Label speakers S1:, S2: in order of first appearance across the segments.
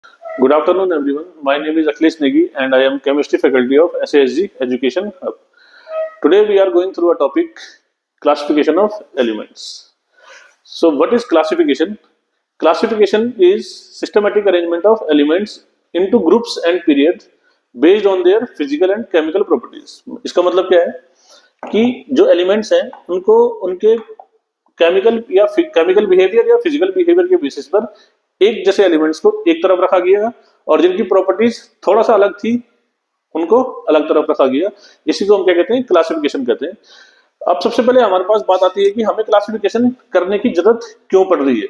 S1: Good afternoon, everyone. My name is Akhilesh Negi, and I am chemistry faculty of SASG Education Hub. Today, we are going through a topic: classification of elements. So, what is classification? Classification is systematic arrangement of elements into groups and periods based on their physical and chemical properties. इसका मतलब क्या है कि जो elements हैं उनको उनके chemical behaviour या फिजिकल बिहेवियर के बेसिस पर एक जैसे एलिमेंट्स को एक तरफ रखा गया और जिनकी प्रॉपर्टीज थोड़ा सा अलग थी उनको अलग तरफ रखा गया। इसी को हम क्या कहते हैं, क्लासिफिकेशन कहते हैं। अब सबसे पहले हमारे पास बात आती है कि हमें क्लासिफिकेशन करने की जरूरत क्यों पड़ रही है।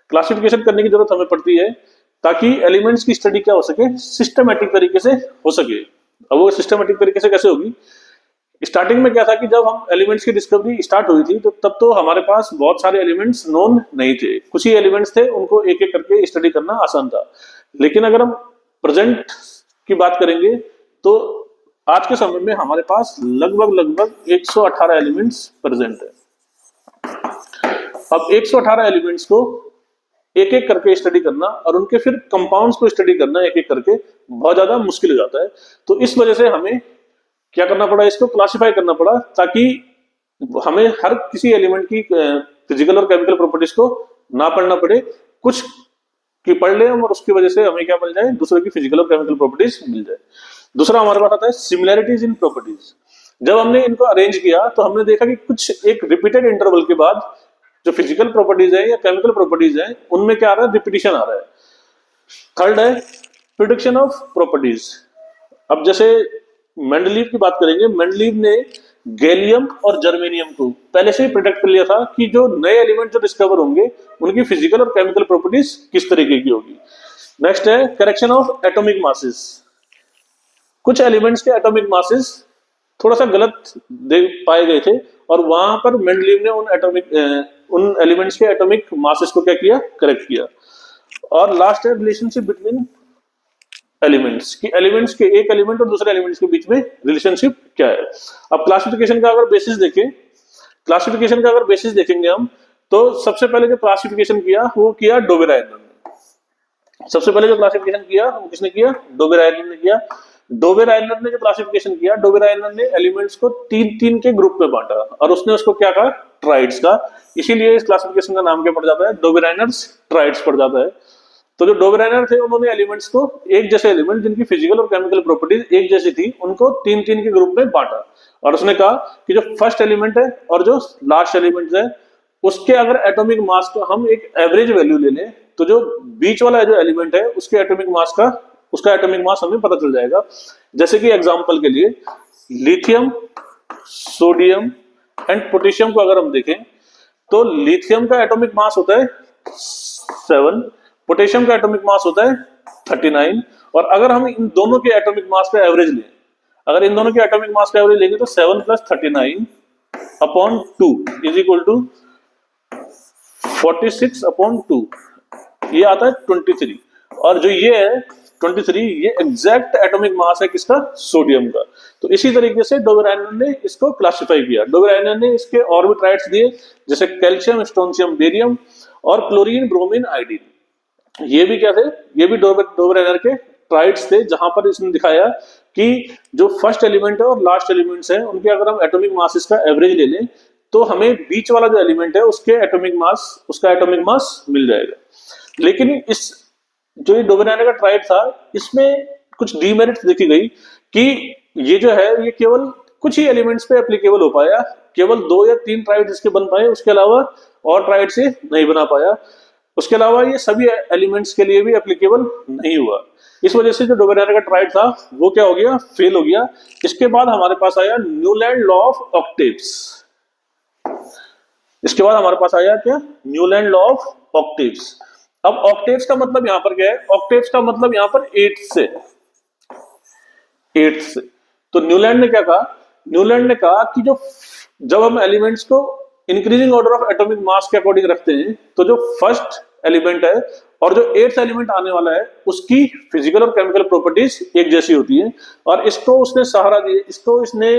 S1: क्लासिफिकेशन करने की जरूरत हमें पड़ती है ताकि एलिमेंट्स की स्टडी क्या हो सके, सिस्टमेटिक तरीके से हो सके। अब वो सिस्टमेटिक तरीके से कैसे होगी? स्टार्टिंग में क्या था कि जब हम एलिमेंट्स की डिस्कवरी स्टार्ट हुई थी तो तब तो हमारे पास बहुत सारे एलिमेंट्स नोन नहीं थे, कुछ ही एलिमेंट्स थे, उनको एक एक करके स्टडी करना आसान था। लेकिन अगर हम प्रेजेंट की बात करेंगे तो आज के समय में हमारे पास लगभग 118 एलिमेंट्स प्रेजेंट है। अब 118 एलिमेंट्स को एक एक करके स्टडी करना और उनके फिर कंपाउंड्स को स्टडी करना एक एक करके बहुत ज्यादा मुश्किल हो जाता है। तो इस वजह से हमें क्या करना पड़ा, इसको क्लासिफाई करना पड़ा ताकि हमें हर किसी एलिमेंट की फिजिकल और केमिकल प्रॉपर्टीज को ना पढ़ना पड़े, कुछ की पढ़ ले और उसकी वजह से हमें क्या मिल जाए, दूसरे की फिजिकल और केमिकल प्रॉपर्टीज मिल जाए। दूसरा हमारे पास आता है सिमिलैरिटीज इन प्रॉपर्टीज। जब हमने इनको अरेंज किया तो हमने देखा कि कुछ एक रिपीटेड इंटरवल के बाद जो फिजिकल प्रॉपर्टीज है या केमिकल प्रॉपर्टीज है उनमें क्या आ रहा है, रिपीटिशन आ रहा है। थर्ड है प्रिडिक्शन ऑफ प्रॉपर्टीज। अब जैसे मेंडलीव की बात करेंगे, मेंडलीव ने गैलियम और जर्मेनियम को पहले से ही प्रिडिक्ट कर लिया था कि जो नए एलिमेंट जो डिस्कवर होंगे उनकी फिजिकल और केमिकल प्रॉपर्टीज किस तरीके की होगी। नेक्स्ट है करेक्शन ऑफ एटॉमिक मासेस। कुछ एलिमेंट्स के एटॉमिक मासेस थोड़ा सा गलत पाए गए थे और वहां पर मेंडलीव ने उन एलिमेंट्स के एटॉमिक मासेस को क्या किया, करेक्ट किया। और लास्ट है रिलेशनशिप बिटवीन एलिमेंट्स, कि एलिमेंट्स के एक एलिमेंट और दूसरे एलिमेंट्स के बीच में रिलेशनशिप क्या है। अब क्लासिफिकेशन का अगर बेसिस देखेंगे हम तो सबसे पहले जो क्लासिफिकेशन किया वो किया डोबेरायनर ने। सबसे पहले जो क्लासिफिकेशन किया वो किसने किया, डोबेरायनर ने किया। डोबेरायनर ने जो क्लासिफिकेशन किया, डोबेरायनर ने एलिमेंट्स को तीन तीन के ग्रुप में बांटा और उसने उसको क्या कहा, ट्राइड्स का। इसीलिए इस क्लासिफिकेशन का नाम क्या पड़ जाता है, डोबेरायनर्स ट्राइड्स पड़ जाता है। तो जो डोबेरायनर थे उन्होंने एलिमेंट्स को एक जैसे एलिमेंट जिनकी फिजिकल और केमिकल प्रॉपर्टीज एक जैसी थी उनको तीन तीन के ग्रुप में बांटा और उसने कहा कि जो फर्स्ट एलिमेंट है और जो लास्ट एलिमेंट है उसके अगर एटॉमिक मास का हम एक एवरेज वैल्यू ले लें तो जो बीच वाला जो एलिमेंट है उसके एटॉमिक मास का उसका एटॉमिक मास हमें पता चल जाएगा। जैसे कि एग्जांपल के लिए लिथियम, सोडियम एंड पोटेशियम को अगर हम देखें तो लिथियम का एटॉमिक मास होता है 7, पोटेशियम का एटॉमिक मास होता है 39। और अगर हम इन दोनों के एटॉमिक मास का एवरेज लें, अगर इन दोनों के एटॉमिक मास का एवरेज लेंगे तो 7 + 39 upon 2 is equal to 46 upon 2, ये आता है 23। और जो ये है 23, ये एग्जैक्ट एटॉमिक मास है किसका, सोडियम का। तो इसी तरीके से डोबेरायनर ने इसको क्लासिफाई किया। डोबेरायनर ने इसके और भी ट्राइड्स दिए जैसे कैल्शियम, स्ट्रोंशियम, बेरियम और क्लोरीन, ब्रोमीन, आयोडीन। ये भी क्या थे, ये भी डोबेरायनर के ट्राइड्स थे जहां पर इसने दिखाया कि जो फर्स्ट एलिमेंट है और लास्ट एलिमेंट्स हैं उनके अगर हम एटॉमिक मास का एवरेज ले लें तो हमें बीच वाला जो एलिमेंट है उसका एटॉमिक मास मिल जाएगा। लेकिन इस जो ये डोबेरायनर का ट्राइड था इसमें कुछ डीमेरिट्स देखी गई कि ये जो है ये केवल कुछ ही एलिमेंट्स पे एप्लीकेबल हो पाया, केवल 2 या 3 ट्राइड्स इसके बन पाए, उसके अलावा और ट्राइड से नहीं बना पाया। उसके अलावा ये सभी एलिमेंट्स के लिए भी एप्लीकेबल नहीं हुआ। इस वजह से जो डोबेरायनर का ट्राइड था वो क्या हो गया, फेल हो गया। इसके बाद हमारे पास आया न्यूलैंड लॉ ऑफ ऑक्टेव्स। इसके बाद हमारे पास आया क्या, न्यूलैंड लॉ ऑफ ऑक्टेव्स। अब ऑक्टेव्स का मतलब यहां पर क्या है, ऑक्टेव्स का मतलब यहां पर 8 से। तो न्यूलैंड ने क्या कहा, न्यूलैंड ने कहा कि जब हम एलिमेंट्स को increasing order of atomic mass के अकॉर्डिंग रखते हैं तो जो फर्स्ट एलिमेंट है और जो 8th एलिमेंट आने वाला है उसकी फिजिकल और केमिकल प्रॉपर्टीज एक जैसी होती है। और इसको उसने सहारा दिया, इसको इसने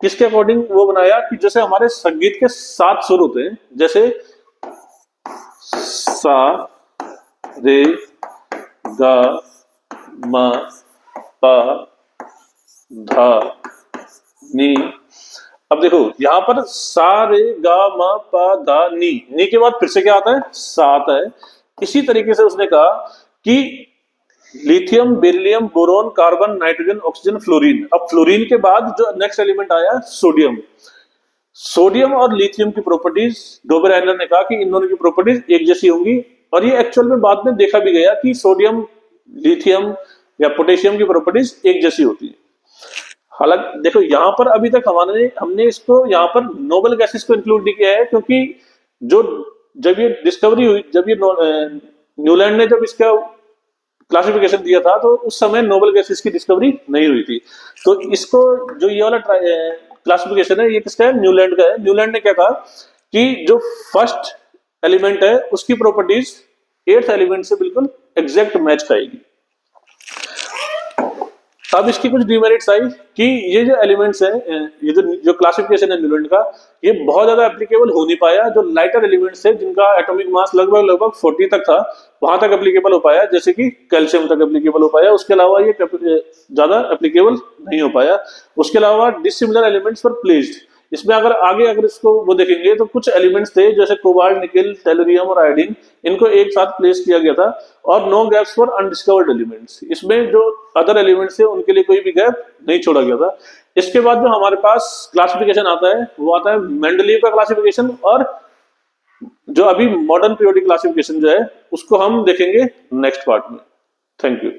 S1: किसके अकॉर्डिंग वो बनाया कि जैसे हमारे संगीत के 7 सुर होते हैं, जैसे सा, रे, गा मा पा धा नी। अब देखो यहाँ पर सा रे गा मा पा धा नी के बाद फिर से क्या आता है, सा आता है। इसी तरीके से उसने कहा कि lithium, beryllium, boron, carbon, nitrogen, oxygen, fluorine. अब फ्लोरीन के बाद जो नेक्स्ट एलिमेंट आया सोडियम। सोडियम और लिथियम की प्रॉपर्टीज डोबेराइनर ने कहा कि इन दोनों की प्रॉपर्टीज एक जैसी होंगी, और ये एक्चुअल में बाद में देखा भी गया कि सोडियम, लिथियम या पोटेशियम की प्रॉपर्टीज एक जैसी होती है। हालांकि देखो यहाँ पर अभी तक हमने इसको यहाँ पर नोबल गैसेस को इंक्लूड नहीं किया है, क्योंकि जो जब ये डिस्कवरी हुई, जब ये न्यूलैंड ने जब इसका क्लासिफिकेशन दिया था, तो उस समय नोबल गैसेस की डिस्कवरी नहीं हुई थी। तो इसको जो ये वाला क्लासिफिकेशन है, ये किसका है, न्यूलैंड का है। न्यूलैंड ने क्या कहा कि जो फर्स्ट एलिमेंट है उसकी प्रॉपर्टीज 8th एलिमेंट से बिल्कुल एग्जैक्ट मैच खाएगी। अब इसकी कुछ डिमेरिट्स आई कि ये जो एलिमेंट्स है, ये जो क्लासिफिकेशन है न्यूलैंड का, ये बहुत ज्यादा एप्लीकेबल हो नहीं पाया। जो लाइटर एलिमेंट्स है जिनका एटॉमिक मास लगभग 40 तक था, वहां तक एप्लीकेबल हो पाया, जैसे कि कैल्शियम तक एप्लीकेबल हो पाया। उसके अलावा ये ज्यादा एप्लीकेबल नहीं हो पाया। उसके अलावा डिसिमिलर एलिमेंट्स पर प्लेस्ड, इसमें अगर इसको वो देखेंगे तो कुछ एलिमेंट्स थे जैसे कोबाल्ट, निकेल, टेलुरियम और आयोडीन, इनको एक साथ प्लेस किया गया था। और no gaps for undiscovered elements, इसमें जो अदर एलिमेंट्स थे उनके लिए कोई भी गैप नहीं छोड़ा गया था। इसके बाद जो हमारे पास क्लासिफिकेशन आता है वो आता है मेंडलीव का क्लासिफिकेशन, और जो अभी मॉडर्न पीरियोडिक क्लासिफिकेशन जो है उसको हम देखेंगे नेक्स्ट पार्ट में। Thank you.